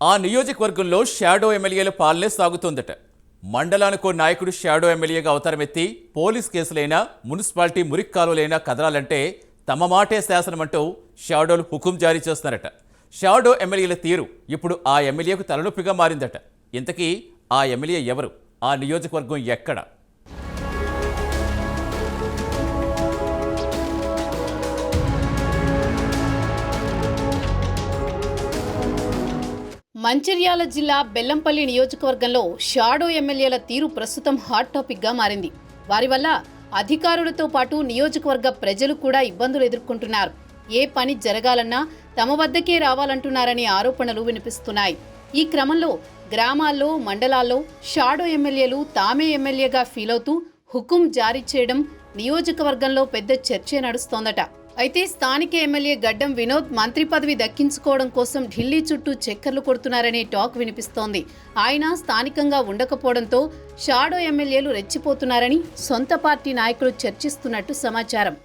ఆ నియోజకవర్గంలో షాడో ఎమ్మెల్యేల పాలనే సాగుతోందట. మండలానికో నాయకుడు షాడో ఎమ్మెల్యేగా అవతారమెత్తి పోలీస్ కేసులైనా మున్సిపాలిటీ మురిక్కాలులైనా కదలాలంటే తమ మాటే శాసనమంటూ షాడోలు హుకుం జారీ చేస్తున్నారట. షాడో ఎమ్మెల్యేల తీరు ఇప్పుడు ఆ ఎమ్మెల్యేకు తలనొప్పిగా మారిందట. ఇంతకీ ఆ ఎమ్మెల్యే ఎవరు? ఆ నియోజకవర్గం ఎక్కడ? మంచిర్యాల జిల్లా బెల్లంపల్లి నియోజకవర్గంలో షాడో ఎమ్మెల్యేల తీరు ప్రస్తుతం హాట్ టాపిక్గా మారింది. వారి వల్ల అధికారులతో పాటు నియోజకవర్గ ప్రజలు కూడా ఇబ్బందులు ఎదుర్కొంటున్నారు. ఏ పని జరగాలన్నా తమ వద్దకే రావాలంటున్నారనే ఆరోపణలు వినిపిస్తున్నాయి. ఈ క్రమంలో గ్రామాల్లో, మండలాల్లో షాడో ఎమ్మెల్యేలు తామే ఎమ్మెల్యేగా ఫీలవుతూ హుకుం జారీ చేయడం నియోజకవర్గంలో పెద్ద చర్చే నడుస్తోందట. అయితే స్థానిక ఎమ్మెల్యే గడ్డం వినోద్ మంత్రి పదవి దక్కించుకోవడం కోసం ఢిల్లీ చుట్టూ చక్కర్లు కొడుతున్నారనే టాక్ వినిపిస్తోంది. ఆయన స్థానికంగా ఉండకపోవడంతో షాడో ఎమ్మెల్యేలు రెచ్చిపోతున్నారని సొంత పార్టీ నాయకులు చర్చిస్తున్నట్టు సమాచారం.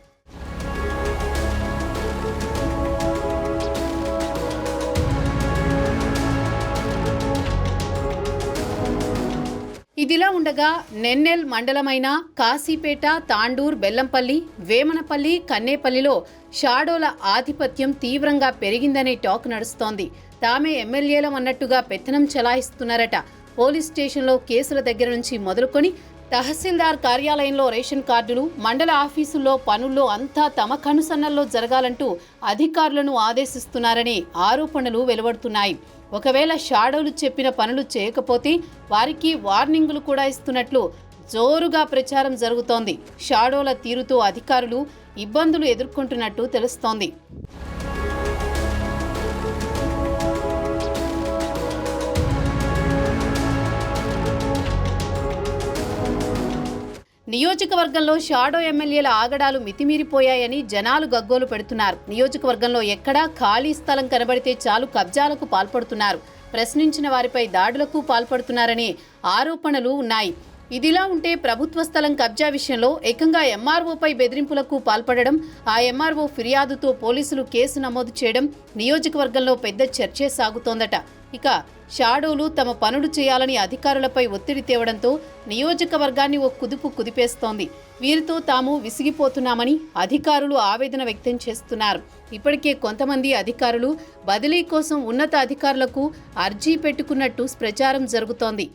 ఇదిలా ఉండగా నెన్నెల్ మండలమైన కాశీపేట, తాండూర్, బెల్లంపల్లి, వేమనపల్లి, కన్నేపల్లిలో షాడోల ఆధిపత్యం తీవ్రంగా పెరిగిందనే టాక్ నడుస్తోంది. తామే ఎమ్మెల్యేలం అన్నట్టుగా పెత్తనం చెలాయిస్తున్నారట. పోలీస్ స్టేషన్లో కేసుల దగ్గర నుంచి మొదలుకొని తహసీల్దార్ కార్యాలయంలో రేషన్ కార్డులు, మండల ఆఫీసుల్లో పనుల్లో అంతా తమ కనుసన్నల్లో జరగాలంటూ అధికారులను ఆదేశిస్తున్నారని ఆరోపణలు వెలువడుతున్నాయి. ఒకవేళ షాడోలు చెప్పిన పనులు చేయకపోతే వారికి వార్నింగులు కూడా ఇస్తున్నట్లు జోరుగా ప్రచారం జరుగుతోంది. షాడోల తీరుతో అధికారులు ఇబ్బందులు ఎదుర్కొంటున్నట్టు తెలుస్తోంది. నియోజకవర్గంలో షాడో ఎమ్మెల్యేల ఆగడాలు మితిమీరిపోయాయని జనాలు గగ్గోలు పెడుతున్నారు. నియోజకవర్గంలో ఎక్కడా ఖాళీ స్థలం కనబడితే చాలు కబ్జాలకు పాల్పడుతున్నారు. ప్రశ్నించిన వారిపై దాడులకు పాల్పడుతున్నారనే ఆరోపణలు ఉన్నాయి. ఇదిలా ఉంటే ప్రభుత్వ స్థలం కబ్జా విషయంలో ఏకంగా ఎంఆర్ఓపై బెదిరింపులకు పాల్పడడం, ఆ ఎంఆర్ఓ ఫిర్యాదుతో పోలీసులు కేసు నమోదు చేయడం నియోజకవర్గంలో పెద్ద చర్చే సాగుతోందట. ఇక షాడోలు తమ పనులు చేయాలని అధికారులపై ఒత్తిడి తేవడంతో నియోజకవర్గాన్ని ఓ కుదుపు కుదిపేస్తోంది. వీరితో తాము విసిగిపోతున్నామని అధికారులు ఆవేదన వ్యక్తం చేస్తున్నారు. ఇప్పటికే కొంతమంది అధికారులు బదిలీ కోసం ఉన్నత అధికారులకు అర్జీ పెట్టుకున్నట్టు ప్రచారం జరుగుతోంది.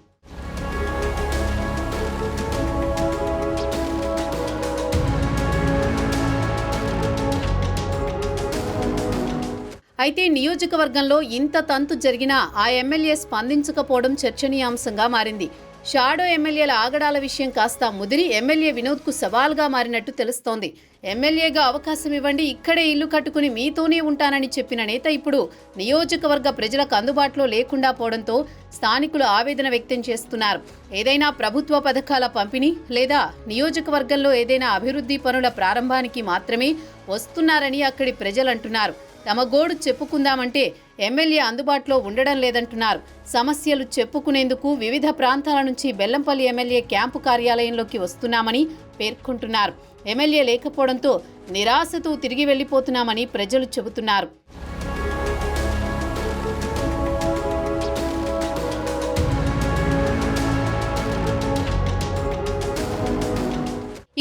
అయితే నియోజకవర్గంలో ఇంత తంతు జరిగినా ఆ ఎమ్మెల్యే స్పందించకపోవడం చర్చనీయాంశంగా మారింది. షాడో ఎమ్మెల్యేల ఆగడాల విషయం కాస్త ముదిరి ఎమ్మెల్యే వినోద్కు సవాల్గా మారినట్టు తెలుస్తోంది. ఎమ్మెల్యేగా అవకాశం ఇవ్వండి, ఇక్కడే ఇల్లు కట్టుకుని మీతోనే ఉంటానని చెప్పిన నేత ఇప్పుడు నియోజకవర్గ ప్రజలకు అందుబాటులో లేకుండా పోవడంతో స్థానికులు ఆవేదన వ్యక్తం చేస్తున్నారు. ఏదైనా ప్రభుత్వ పథకాల పంపిణీ లేదా నియోజకవర్గంలో ఏదైనా అభివృద్ధి పనుల ప్రారంభానికి మాత్రమే వస్తున్నారని అక్కడి ప్రజలు అంటున్నారు. తమ గోడు చెప్పుకుందామంటే ఎమ్మెల్యే అందుబాటులో ఉండడం లేదంటున్నారు. సమస్యలు చెప్పుకునేందుకు వివిధ ప్రాంతాల నుంచి బెల్లంపల్లి ఎమ్మెల్యే క్యాంపు కార్యాలయంలోకి వస్తున్నామని పేర్కొంటున్నారు. ఎమ్మెల్యే లేకపోవడంతో నిరాశతో తిరిగి వెళ్లిపోతున్నామని ప్రజలు చెబుతున్నారు.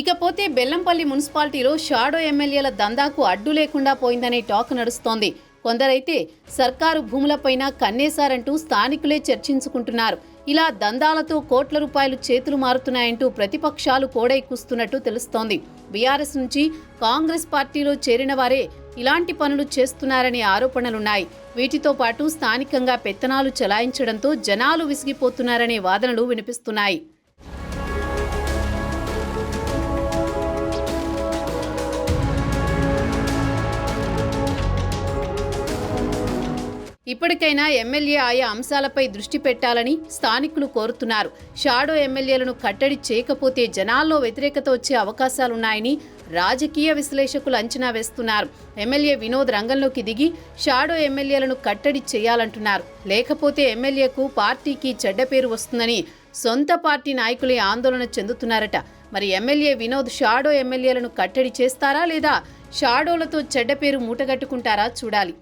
ఇకపోతే బెల్లంపల్లి మున్సిపాలిటీలో షాడో ఎమ్మెల్యేల దందాకు అడ్డు లేకుండా పోయిందనే టాక్ నడుస్తోంది. కొందరైతే సర్కారు భూములపైన కన్నేశారంటూ స్థానికులే చర్చించుకుంటున్నారు. ఇలా దందాలతో కోట్ల రూపాయలు చేతులు మారుతున్నాయంటూ ప్రతిపక్షాలు కోడైకూస్తున్నట్టు తెలుస్తోంది. బీఆర్ఎస్ నుంచి కాంగ్రెస్ పార్టీలో చేరిన వారే ఇలాంటి పనులు చేస్తున్నారనే ఆరోపణలున్నాయి. వీటితో పాటు స్థానికంగా పెత్తనాలు చెలాయించడంతో జనాలు విసిగిపోతున్నారనే వాదనలు వినిపిస్తున్నాయి. ఇప్పటికైనా ఎమ్మెల్యే ఆయా అంశాలపై దృష్టి పెట్టాలని స్థానికులు కోరుతున్నారు. షాడో ఎమ్మెల్యేలను కట్టడి చేయకపోతే జనాల్లో వ్యతిరేకత వచ్చే అవకాశాలున్నాయని రాజకీయ విశ్లేషకులు అంచనా వేస్తున్నారు. ఎమ్మెల్యే వినోద్ రంగంలోకి దిగి షాడో ఎమ్మెల్యేలను కట్టడి చేయాలంటున్నారు. లేకపోతే ఎమ్మెల్యేకు పార్టీకి చెడ్డ పేరు వస్తుందని సొంత పార్టీ నాయకులే ఆందోళన చెందుతున్నారట. మరి ఎమ్మెల్యే వినోద్ షాడో ఎమ్మెల్యేలను కట్టడి చేస్తారా లేదా షాడోలతో చెడ్డ పేరు మూటగట్టుకుంటారా చూడాలి.